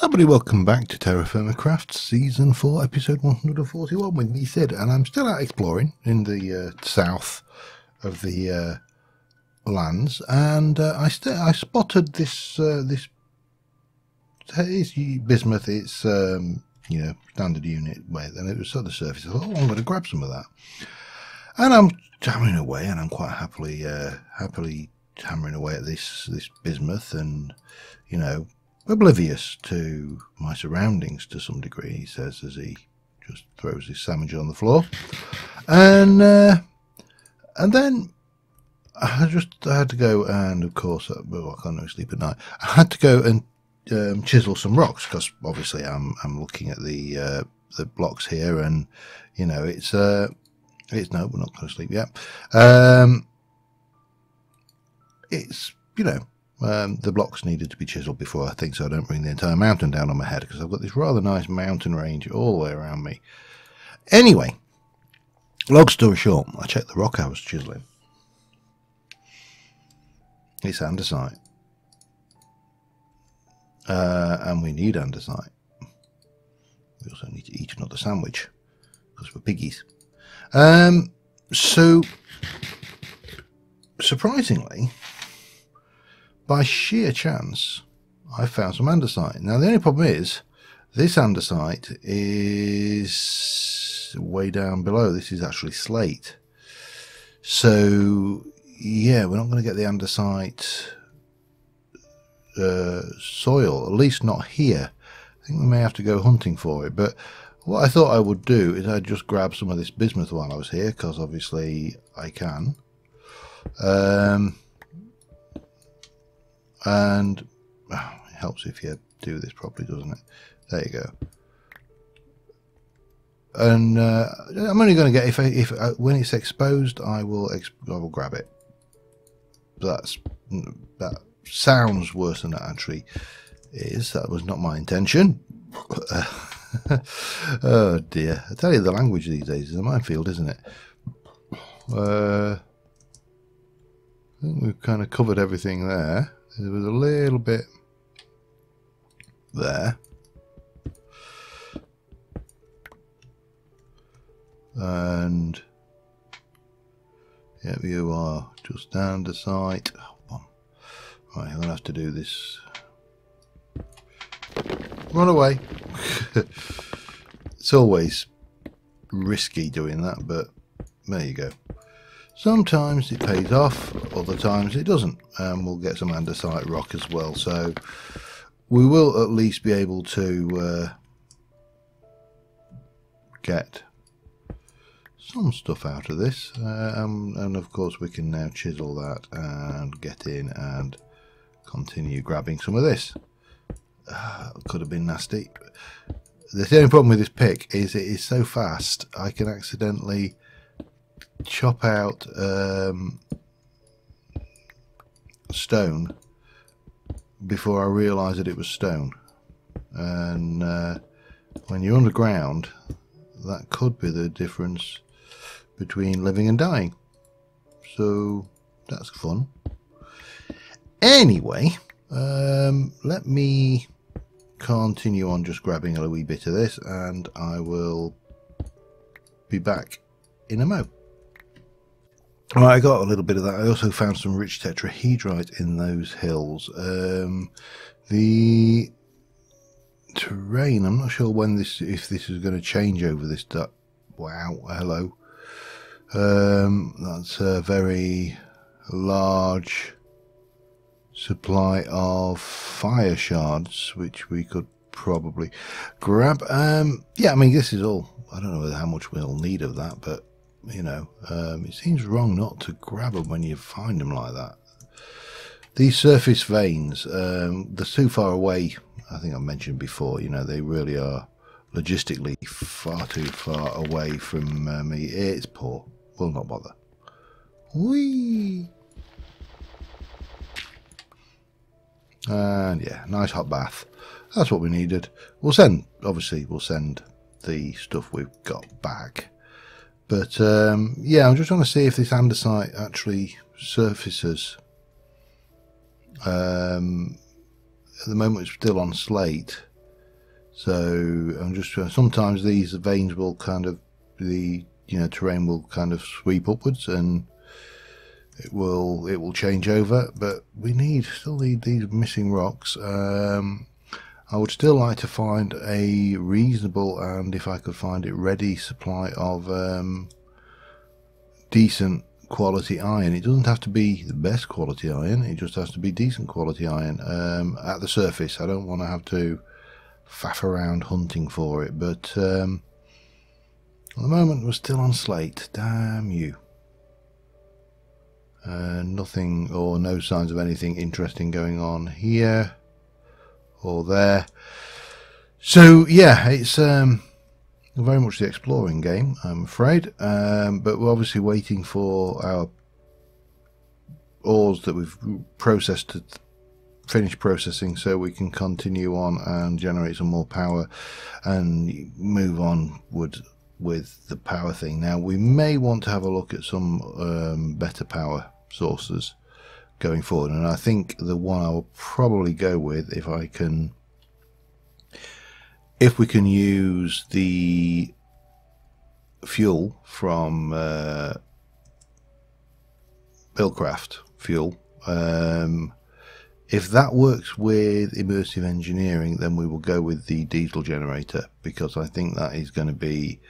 Everybody, welcome back to TerraFirmaCraft Season 4, Episode 141 with me, Sid, and I'm still out exploring in the south of the lands, and I spotted this it's bismuth. It's standard unit weight, and it was at the surface. I thought, oh, I'm going to grab some of that, and I'm hammering away, and I'm quite happily hammering away at this bismuth, and oblivious to my surroundings to some degree, he says, as he just throws his sandwich on the floor. And then I had to go, and of course, well, I can't really sleep at night. I had to go and chisel some rocks, because obviously I'm looking at the blocks here, and it's no, we're not going to sleep yet. It's the blocks needed to be chiseled before, I think, so I don't bring the entire mountain down on my head, because I've got this rather nice mountain range all the way around me. Anyway, long story short, I checked the rock I was chiseling. It's andesite. And we need andesite. We also need to eat another sandwich, because we're piggies. So, surprisingly, by sheer chance, I found some andesite. Now, the only problem is, this andesite is way down below. This is actually slate. So, yeah, we're not going to get the andesite soil, at least not here. I think we may have to go hunting for it. But what I thought I would do is I'd just grab some of this bismuth while I was here, because obviously I can. And it helps if you do this properly, doesn't it? There you go. And I'm only going to get, if when it's exposed, I will grab it. That sounds worse than it actually is. That was not my intention. Oh dear! I tell you, the language these days is a minefield, isn't it? I think we've kind of covered everything there. There was a little bit there. And yeah, you are just down the site. Oh, right, I'm going to have to do this. Run away. It's always risky doing that, but there you go. Sometimes it pays off, other times it doesn't, and we'll get some andesite rock as well. So we will at least be able to get some stuff out of this, and of course we can now chisel that and get in and continue grabbing some of this. Could have been nasty. The only problem with this pick is it is so fast, I can accidentally chop out stone before I realised that it was stone, and when you're underground, that could be the difference between living and dying. So that's fun. Anyway, let me continue on just grabbing a wee bit of this, and I will be back in a mo. Well, I got a little bit of that. I also found some rich tetrahedrite in those hills. The terrain, I'm not sure when if this is going to change over this. Wow, hello. That's a very large supply of fire shards, which we could probably grab. Yeah, I mean, this is all. I don't know how much we'll need of that, but it seems wrong not to grab them when you find them like that. These surface veins, they're too far away. I think I mentioned before, they really are logistically far too far away from me. It's poor. Will not bother. Whee! And yeah, nice hot bath. That's what we needed. Obviously we'll send the stuff we've got back. But yeah, I'm just trying to see if this andesite actually surfaces. At the moment it's still on slate. So I'm just sometimes these veins will kind of, the terrain will kind of sweep upwards and it will change over, but we still need these missing rocks. I would still like to find a reasonable, and if I could find it ready, supply of decent quality iron. It doesn't have to be the best quality iron, it just has to be decent quality iron at the surface. I don't want to have to faff around hunting for it, but at the moment we're still on slate. Damn you. Nothing, or no signs of anything interesting going on here or there. So yeah, it's very much the exploring game, I'm afraid, but we're obviously waiting for our ores that we've processed to finish processing so we can continue on and generate some more power and move onward with the power thing. Now we may want to have a look at some better power sources going forward, and I think the one I will probably go with, if we can use the fuel from Buildcraft fuel, if that works with immersive engineering, then we will go with the diesel generator, because I think that is going to be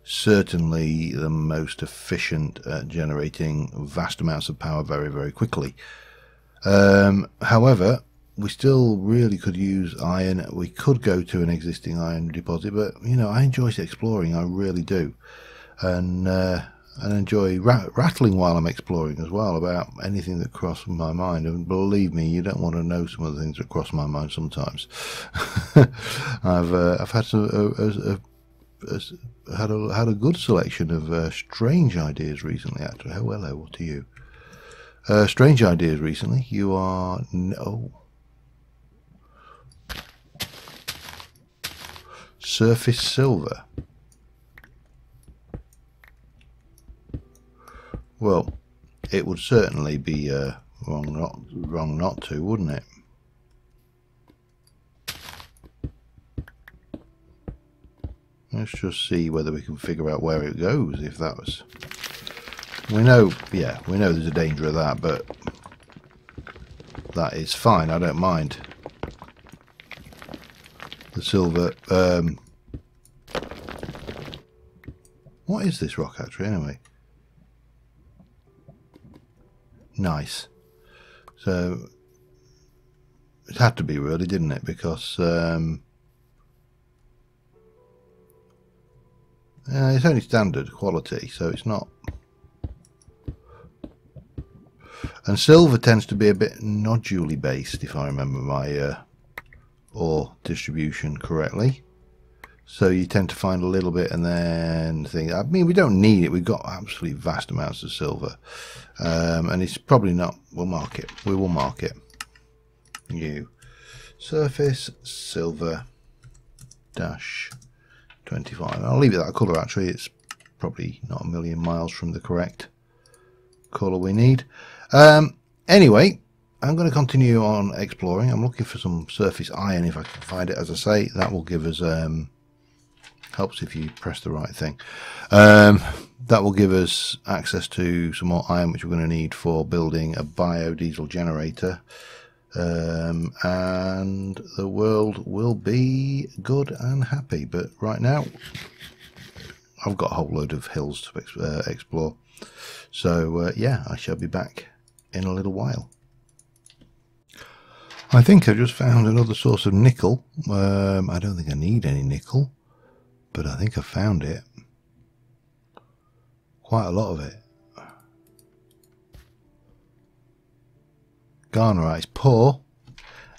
certainly the most efficient at generating vast amounts of power very, very quickly. However, we still really could use iron. We could go to an existing iron deposit, but I enjoy exploring, I really do, and enjoy rattling while I'm exploring as well about anything that crosses my mind. And believe me, you don't want to know some of the things that cross my mind sometimes. I've had a good selection of strange ideas recently. Actually, oh hello to you. Strange ideas recently. You are surface silver. Well, it would certainly be wrong not to, wouldn't it? Let's just see whether we can figure out where it goes. If that was, we know there's a danger of that, but that is fine. I don't mind. The silver. What is this rock actually, anyway? Nice. So it had to be, really, didn't it? Because it's only standard quality, so it's not. And silver tends to be a bit nodulely based, if I remember my ore distribution correctly. So you tend to find a little bit and then think, I mean, we don't need it. We've got absolutely vast amounts of silver. And it's probably not, we'll mark it. We will mark it. New surface silver dash 25. I'll leave it that colour actually. It's probably not a million miles from the correct colour we need. Anyway, I'm going to continue on exploring. I'm looking for some surface iron if I can find it. As I say, that will give us helps if you press the right thing. That will give us access to some more iron, which we're going to need for building a biodiesel generator, and the world will be good and happy. But right now I've got a whole load of hills to explore, so yeah, I shall be back in a little while. I think I've just found another source of nickel. I don't think I need any nickel, but I think I found it. Quite a lot of it. Garnerite's poor.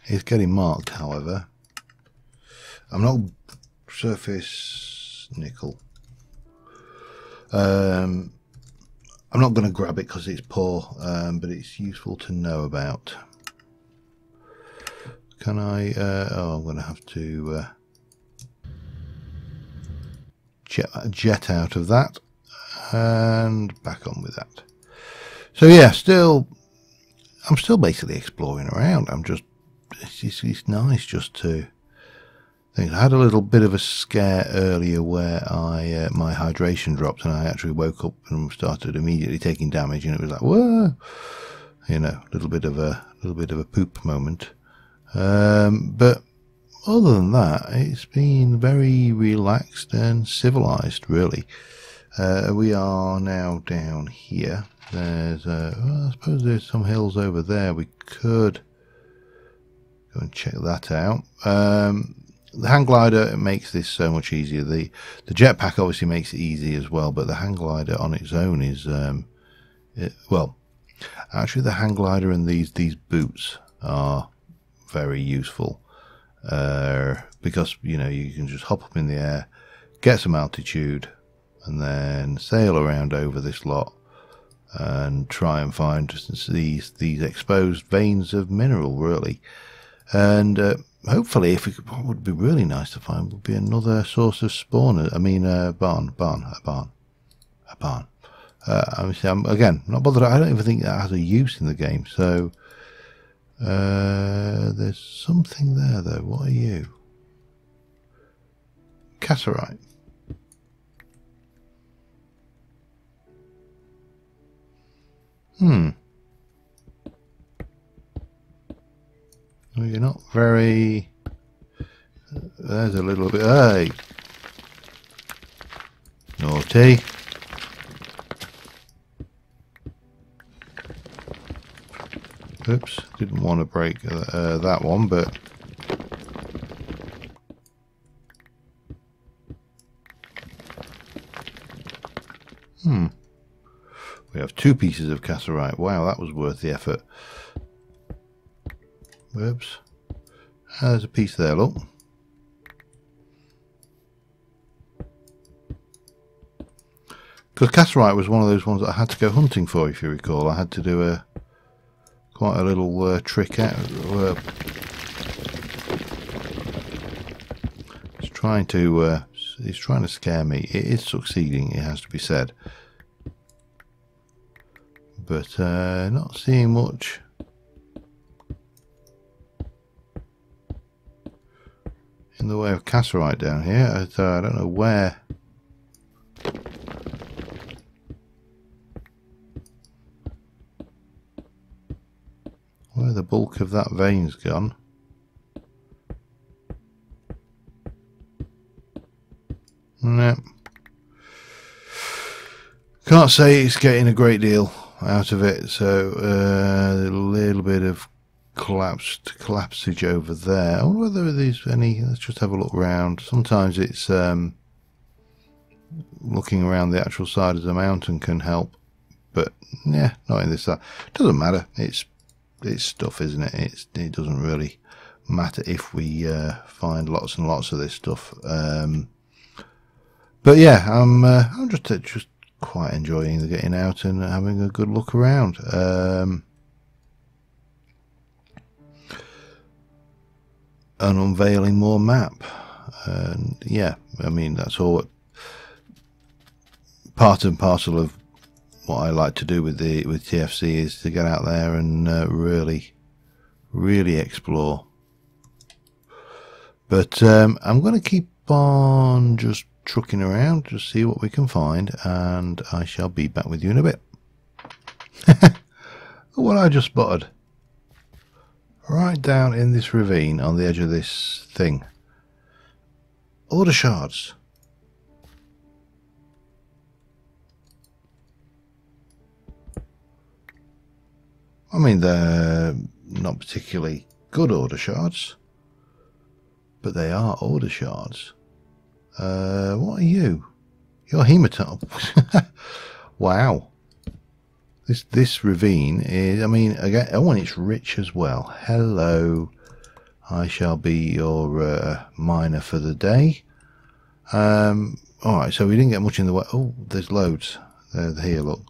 It's getting marked, however. I'm not surface nickel. I'm not going to grab it because it's poor, but it's useful to know about. Can I? I'm going to have to jet out of that and back on with that. So yeah, I'm still basically exploring around. It's nice just to. things. I had a little bit of a scare earlier where my hydration dropped, and I actually woke up and started immediately taking damage, and it was like, whoa, you know, a little bit of a poop moment. But other than that, it's been very relaxed and civilized, really. We are now down here. There's, well, I suppose there's some hills over there. We could go and check that out. The hang glider makes this so much easier. The jetpack obviously makes it easy as well, but the hang glider on its own is, well, actually the hang glider and these boots are very useful, because, you know, you can just hop up in the air, get some altitude, and then sail around over this lot and try and find these exposed veins of mineral, really. And hopefully, what would be really nice to find would be another source of spawn. I mean, a barn. I'm again not bothered. I don't even think that has a use in the game. So there's something there, though. What are you? Cassiterite. Well, you're not very... There's a little bit... Hey! Naughty. Oops, didn't want to break that one, but... We have 2 pieces of cassiterite. Wow, that was worth the effort. Whoops. There's a piece there, look. Because cassiterite was one of those ones that I had to go hunting for, if you recall. I had to do quite a little trick out. It's trying to scare me. It is succeeding, it has to be said. But not seeing much. In the way of cassiterite down here. I don't know where. Where the bulk of that vein's gone. No. Can't say it's getting a great deal out of it, so a little bit of collapsage over there. I wonder whether there's any. Let's just have a look around. Sometimes it's looking around the actual side of the mountain can help, but yeah, not in this side. Doesn't matter. It's stuff, isn't it? It doesn't really matter if we find lots and lots of this stuff. But yeah, I'm just quite enjoying the getting out and having a good look around. And unveiling more map. And yeah, I mean, that's all part and parcel of what I like to do with TFC, is to get out there and really explore. But I'm going to keep on just trucking around to see what we can find, and I shall be back with you in a bit. What I just spotted right down in this ravine on the edge of this thing. Order shards. I mean, they're not particularly good order shards, but they are order shards. What are you? You're hematite. Wow. This ravine is, I mean, again, oh, and it's rich as well. Hello. I shall be your miner for the day. Alright, so we didn't get much in the way. Oh, there's loads. They're here, look.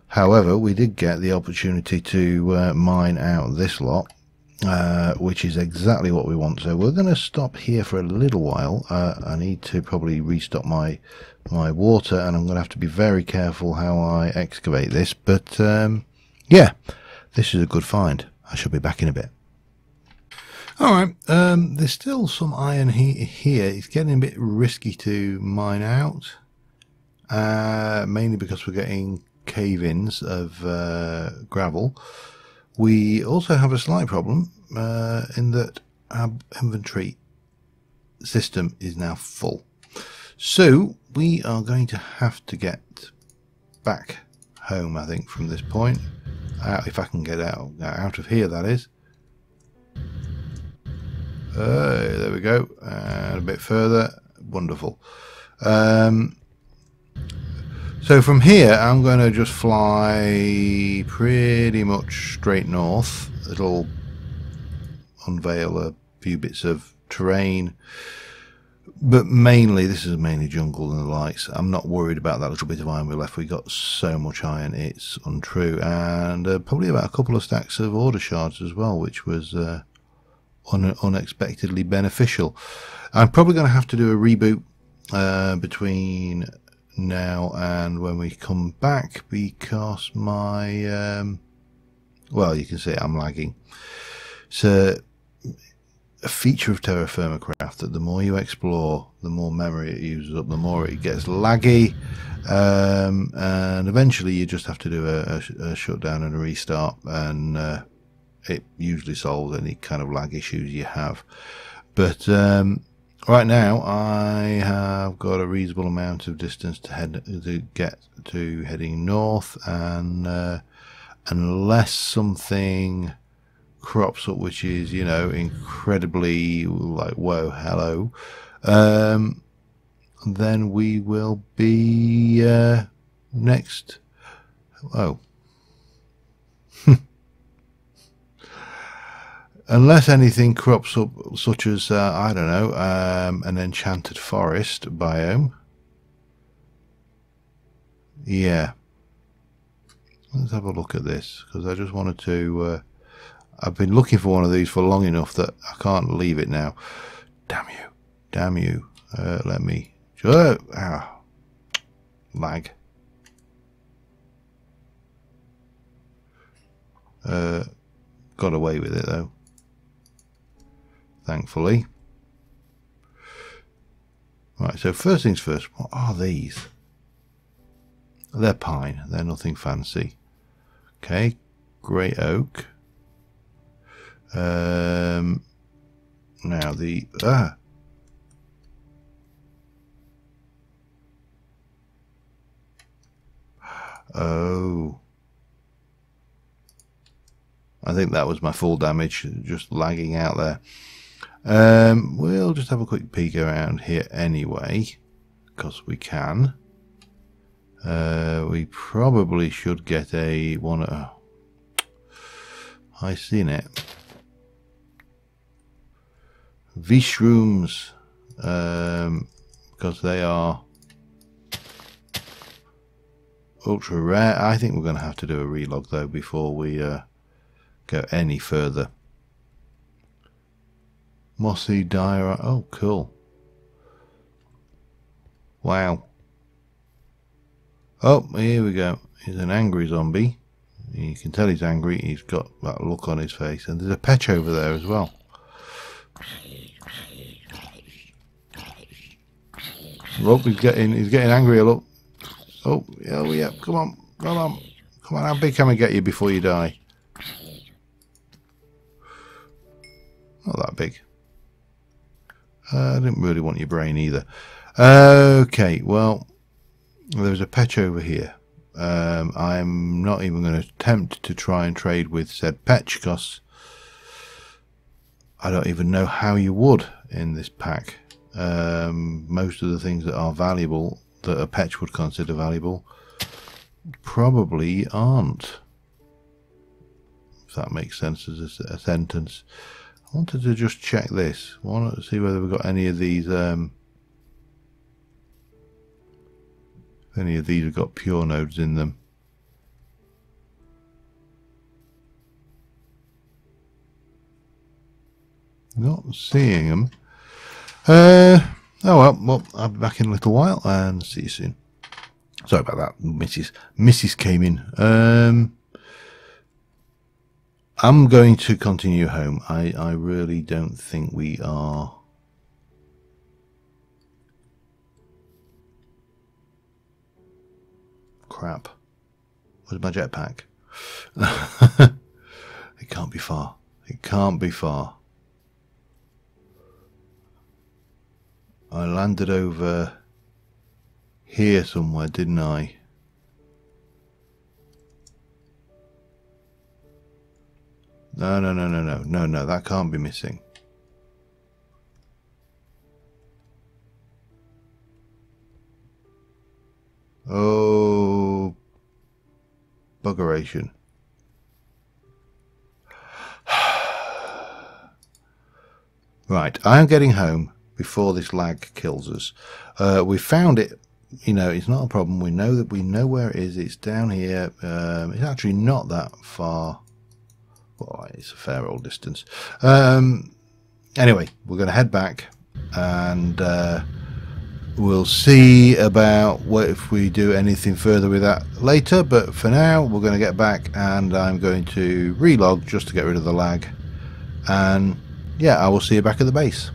However, we did get the opportunity to mine out this lot, which is exactly what we want. So we're going to stop here for a little while. I need to probably restock my water, and I'm going to have to be very careful how I excavate this. But yeah, this is a good find. I shall be back in a bit. Alright, there's still some iron here. It's getting a bit risky to mine out. Mainly because we're getting cave-ins of gravel. We also have a slight problem in that our inventory system is now full. So we are going to have to get back home, I think, from this point. If I can get out of here, that is. There we go. And a bit further. Wonderful. So from here, I'm going to just fly pretty much straight north. It'll unveil a few bits of terrain, but mainly this is mainly jungle and the likes. I'm not worried about that little bit of iron we left. We got so much iron, it's untrue, and probably about a couple of stacks of order shards as well, which was unexpectedly beneficial. I'm probably going to have to do a reboot between now and when we come back, because my well, you can see I'm lagging. So a feature of TerraFirmaCraft that the more you explore, the more memory it uses up, the more it gets laggy, and eventually you just have to do a shutdown and a restart, and it usually solves any kind of lag issues you have. But right now I have got a reasonable amount of distance to get to heading north, and unless something crops up which is, you know, incredibly like whoa hello, then we will be next. Oh. Unless anything crops up, such as, I don't know, an enchanted forest biome. Yeah. Let's have a look at this, because I just wanted to... I've been looking for one of these for long enough that I can't leave it now. Damn you. Damn you. Let me... lag. Got away with it, though. Thankfully. Right, so first things first, what are these? They're pine, they're nothing fancy. Okay, grey oak. Now the oh, I think that was my full damage, just lagging out there. We'll just have a quick peek around here anyway, because we can. We probably should get a one. I seen it. Vishrooms, because they are ultra rare. I think we're going to have to do a relog though before we go any further. Mossy Dire. Oh, cool. Wow. Oh, here we go. He's an angry zombie. You can tell he's angry. He's got that look on his face. And there's a patch over there as well. Oh, he's getting angry. Look. Oh, yeah. Come on. How big can we get you before you die? Not that big. I didn't really want your brain either. Okay, well, there's a patch over here. I'm not even going to attempt to try and trade with said patch, because I don't even know how you would in this pack. Most of the things that are valuable, that a patch would consider valuable, probably aren't. If that makes sense as a sentence. I wanted to just check this. I wanted to see whether we've got any of these. Any of these have got pure nodes in them. Not seeing them. Oh well, I'll be back in a little while and see you soon. Sorry about that, Mrs. Came in. I'm going to continue home. I really don't think we are. Crap. Where's my jetpack? It can't be far. It can't be far. I landed over here somewhere, didn't I? No, that can't be missing. Oh, buggeration. Right, I am getting home before this lag kills us. We found it. You know, it's not a problem. We know where it is. It's down here. It's actually not that far. Well, it's a fair old distance. Anyway, we're going to head back, and we'll see about if we do anything further with that later. But for now, we're going to get back, and I'm going to relog just to get rid of the lag. And yeah, I will see you back at the base.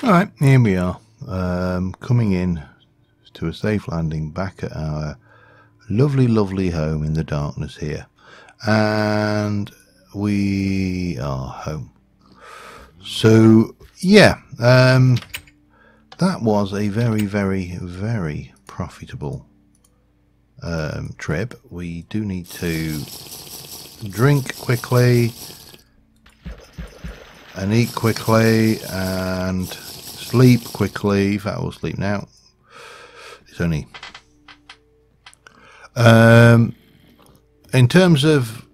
All right, here we are, coming in to a safe landing back at our lovely home in the darkness here, and we are home. So yeah, that was a very profitable trip. We do need to drink quickly and eat quickly and sleep quickly. In fact, we'll sleep now. It's only in terms of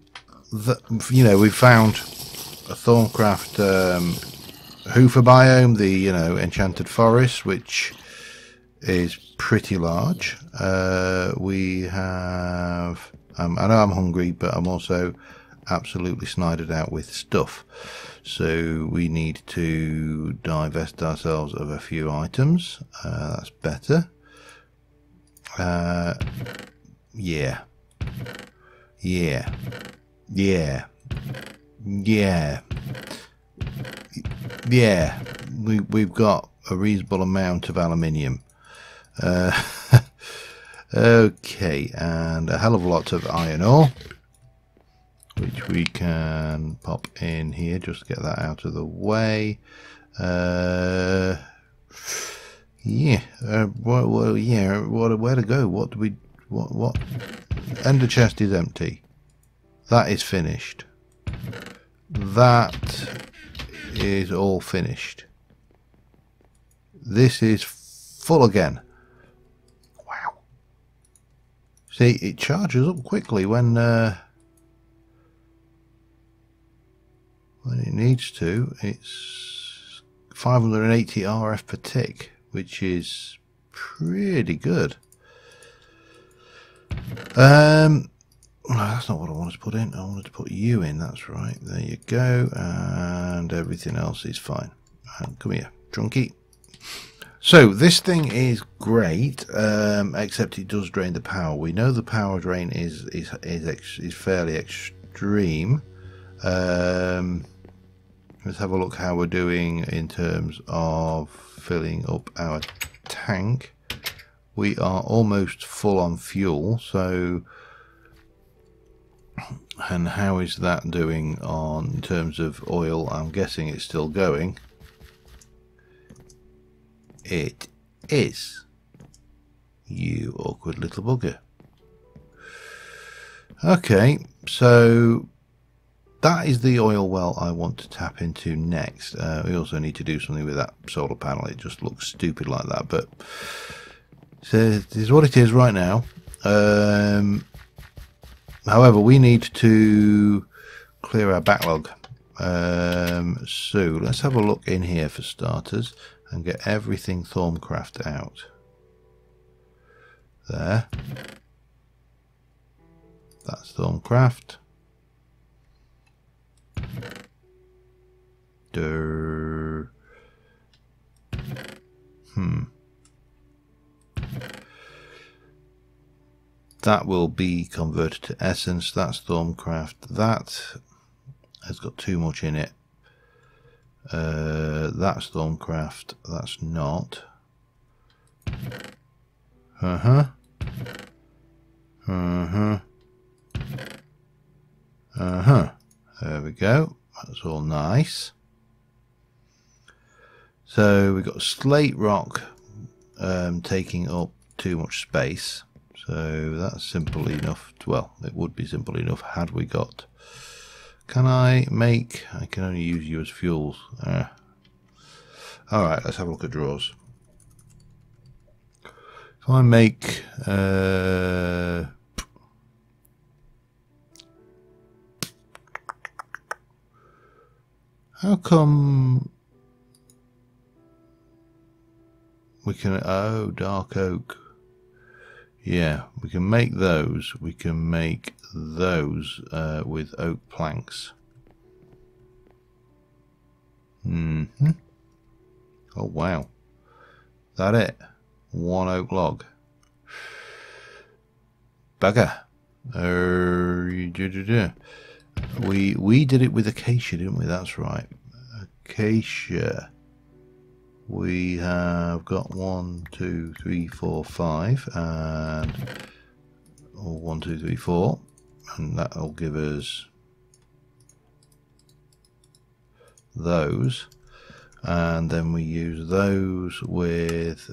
the, you know, we found a Thorncraft Hoofer biome, the, you know, enchanted forest, which is pretty large. We have I know I'm hungry, but I'm also absolutely snided out with stuff, so we need to divest ourselves of a few items. That's better. Yeah, we've got a reasonable amount of aluminium. Okay, and a hell of a lot of iron ore, which we can pop in here just to get that out of the way. Yeah, where to go? What do we? What? Ender chest is empty. That is finished. That is all finished. This is full again. Wow. See, it charges up quickly when it needs to. It's 580 RF per tick, which is pretty good. That's not what I wanted to put in. I wanted to put you in. That's right. There you go. And everything else is fine. Come here, Drunky. So this thing is great, except it does drain the power. We know the power drain is fairly extreme. Let's have a look how we're doing in terms of filling up our tank. We are almost full on fuel, so, and how is that doing on in terms of oil? I'm guessing it's still going. It is. You awkward little bugger. Okay, so that is the oil well I want to tap into next. We also need to do something with that solar panel. It just looks stupid like that, but so this is what it is right now. However, we need to clear our backlog. So let's have a look in here for starters and get everything Thorncraft out. There. That's Thorncraft. that will be converted to essence. That's Thermcraft. That has got too much in it. That's Thermcraft. That's not. There we go. That's all nice. So we've got slate rock taking up too much space. So that's simple enough. Well, it would be simple enough had we got. Can I make? I can only use you as fuels. All right, let's have a look at drawers. If I make how come we can? Oh, dark oak. Yeah, we can make those. We can make those with oak planks. Oh wow, that it? One oak log. Bugger. We did it with acacia, didn't we? That's right. Acacia. We have got 1, 2, 3, 4, 5, and 1, 2, 3, 4, and that'll give us those, and then we use those with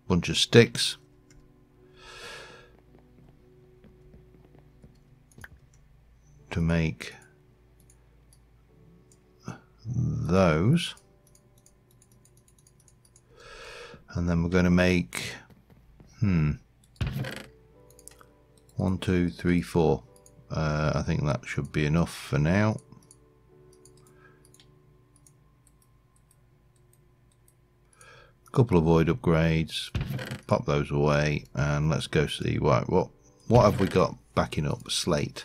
bunch of sticks. To make those, and then we're going to make 1, 2, 3, 4. I think that should be enough for now. A couple of void upgrades, pop those away, and let's go see what have we got backing up. Slate,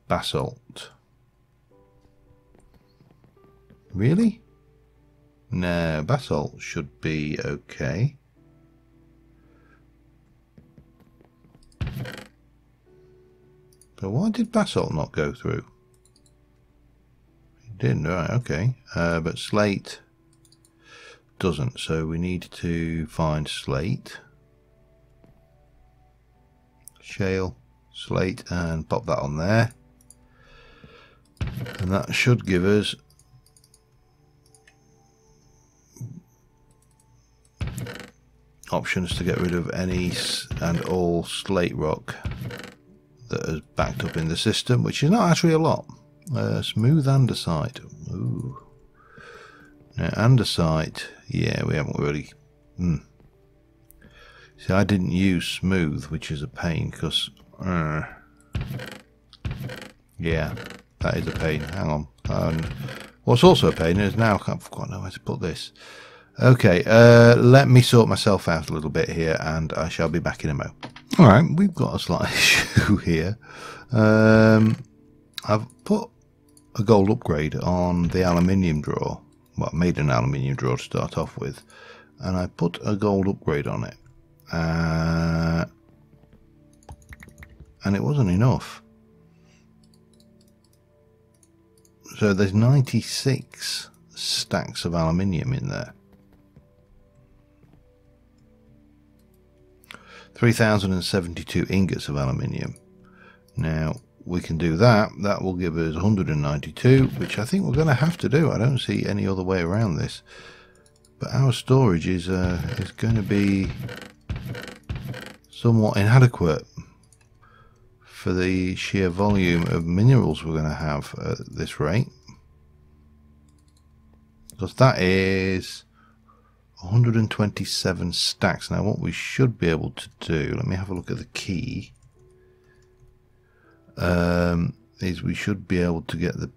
basalt. Really? No, basalt should be okay. But why did basalt not go through? It didn't, right, okay. But slate doesn't, so we need to find slate. Shale, slate, and pop that on there. And that should give us options to get rid of any and all slate rock that is backed up in the system, which is not actually a lot. Smooth andesite. Ooh. Now andesite, yeah, we haven't really. See, I didn't use smooth, which is a pain because. Yeah, that is a pain. Hang on. What's also a pain is now I've forgotten where to put this. Okay, let me sort myself out a little bit here, and I shall be back in a mo. All right, we've got a slight issue here. I've put a gold upgrade on the aluminium drawer. Well, I made an aluminium drawer to start off with, and I put a gold upgrade on it, and it wasn't enough. So there's 96 stacks of aluminium in there. 3,072 ingots of aluminium. Now we can do that. That will give us 192, which I think we're going to have to do. I don't see any other way around this. But our storage is going to be somewhat inadequate for the sheer volume of minerals we're going to have at this rate. Because that is 127 stacks. Now what we should be able to do, let me have a look at the key, is we should be able to get the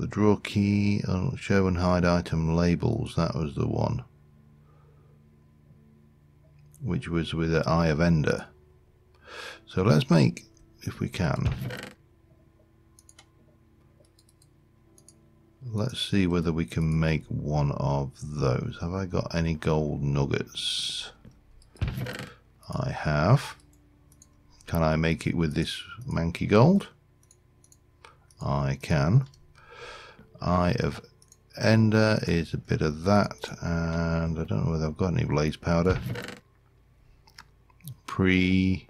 drawer key, show and hide item labels. That was the one, which was with the Eye of Ender. So let's make, if we can, let's see whether we can make one of those. Have I got any gold nuggets? I have. Can I make it with this manky gold? I can. Eye of Ender is a bit of that, and I don't know whether I've got any blaze powder. Pre-cooked,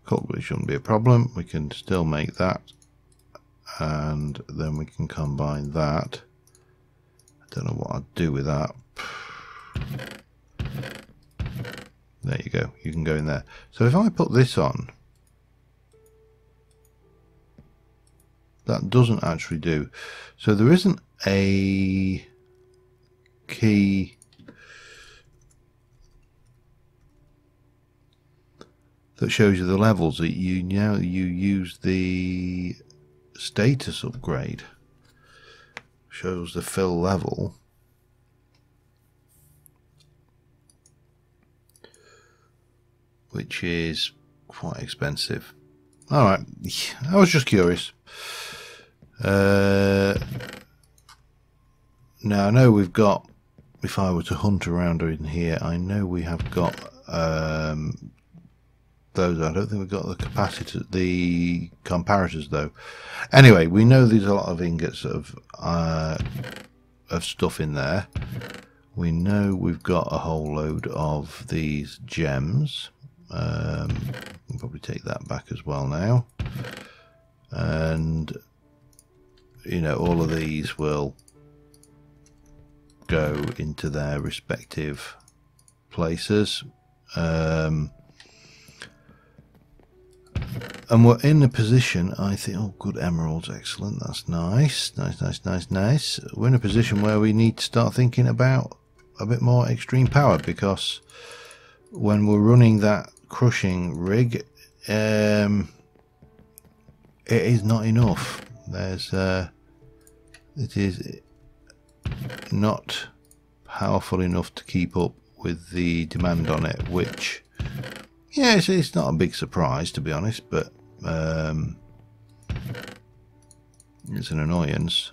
which shouldn't be a problem. We can still make that, and then we can combine that. I don't know what I'd do with that. There you go. You can go in there. So if I put this on, that doesn't actually do. So there isn't a key that shows you the levels that you use the status upgrade. Shows the fill level. Which is quite expensive. Alright, I was just curious. Now I know we've got, if I were to hunt around in here, I know we have got those. I don't think we've got the capacitors, the comparators though. Anyway, we know there's a lot of ingots of stuff in there. We know we've got a whole load of these gems. We'll probably take that back as well now, and you know, all of these will go into their respective places, and we're in a position, I think, oh good, emeralds, excellent, that's nice. We're in a position where we need to start thinking about a bit more extreme power, because when we're running that crushing rig, it is not enough. It is not powerful enough to keep up with the demand on it, which, yeah, it's not a big surprise, to be honest, but it's an annoyance.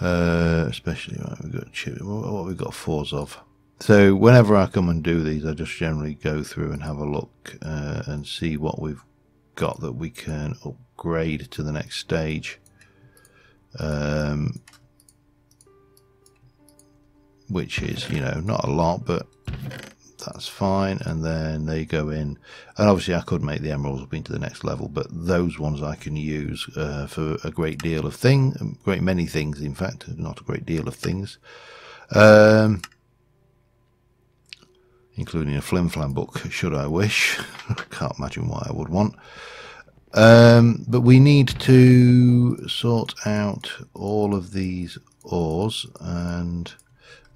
Especially when we've got what we've got 4s of. So whenever I come and do these, I just generally go through and have a look and see what we've got that we can upgrade to the next stage, which is, you know, not a lot, but that's fine. And then they go in, and obviously I could make the emeralds up into the next level, but those ones I can use for a great deal of great many things, in fact, not a great deal of things, including a flim-flam book, should I wish. I can't imagine why I would want. But we need to sort out all of these ores, and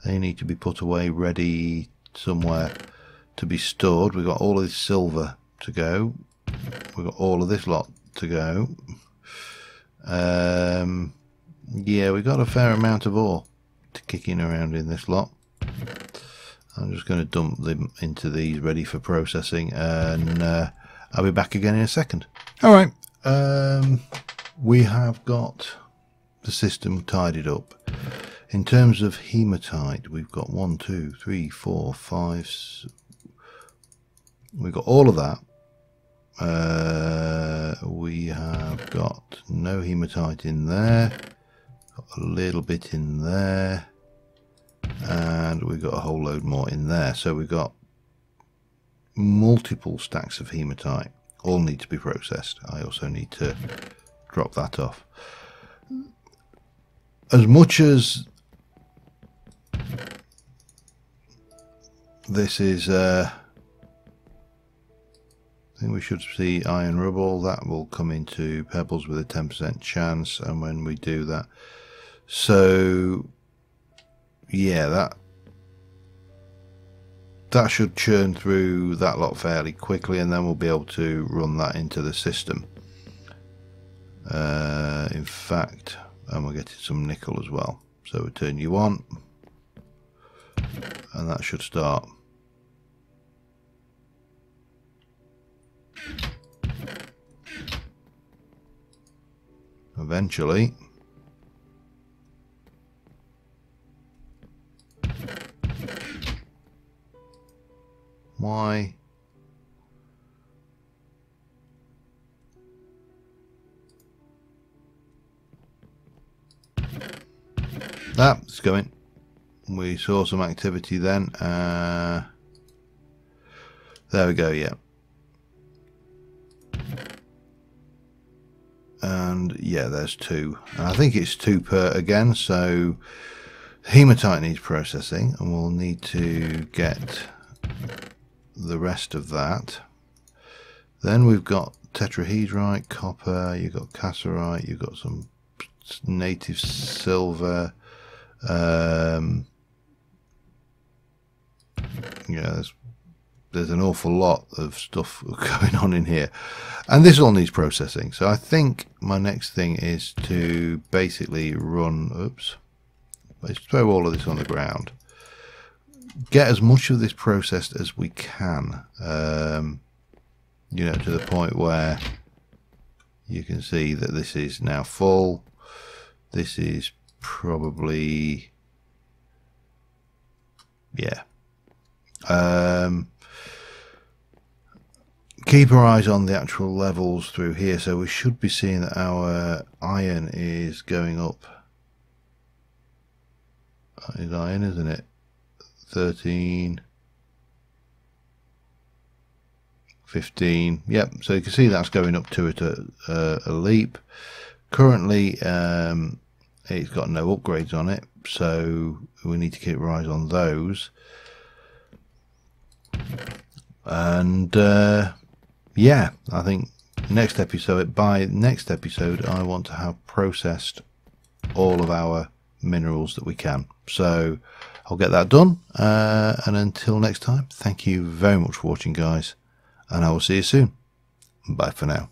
they need to be put away ready somewhere to be stored. We've got all of this silver to go. We've got all of this lot to go. Yeah, we've got a fair amount of ore to kicking around in this lot. I'm just going to dump them into these ready for processing, and I'll be back again in a second. Alright, we have got the system tidied up. In terms of hematite, we've got 1, 2, 3, 4, 5. We've got all of that. We have got no hematite in there. Got a little bit in there. And we've got a whole load more in there. So we've got multiple stacks of hematite. All need to be processed. I also need to drop that off. As much as this is I think we should see iron rubble. That will come into pebbles with a 10% chance, and when we do that, so yeah, that should churn through that lot fairly quickly, and then we'll be able to run that into the system. In fact, and we're getting some nickel as well, so we'll turn you on, and that should start. eventually. Why? It's going. We saw some activity then. There we go, yeah. And yeah, there's 2. And I think it's 2 per again, so hematite needs processing, and we'll need to get the rest of that. Then we've got tetrahedrite, copper, you've got cassiterite, you've got some native silver. Yeah, there's an awful lot of stuff going on in here, and this all needs processing. So I think my next thing is to basically run, let's throw all of this on the ground, get as much of this processed as we can, you know, to the point where you can see that this is now full. This is probably, yeah. Keep our eyes on the actual levels through here, so we should be seeing that our iron is going up. That is iron, isn't it? 13, 15, yep, so you can see that's going up to it a leap. Currently it's got no upgrades on it, so we need to keep our eyes on those. And yeah, I think next episode, by next episode, I want to have processed all of our minerals that we can. So I'll get that done, and until next time, thank you very much for watching, guys, and I will see you soon. Bye for now.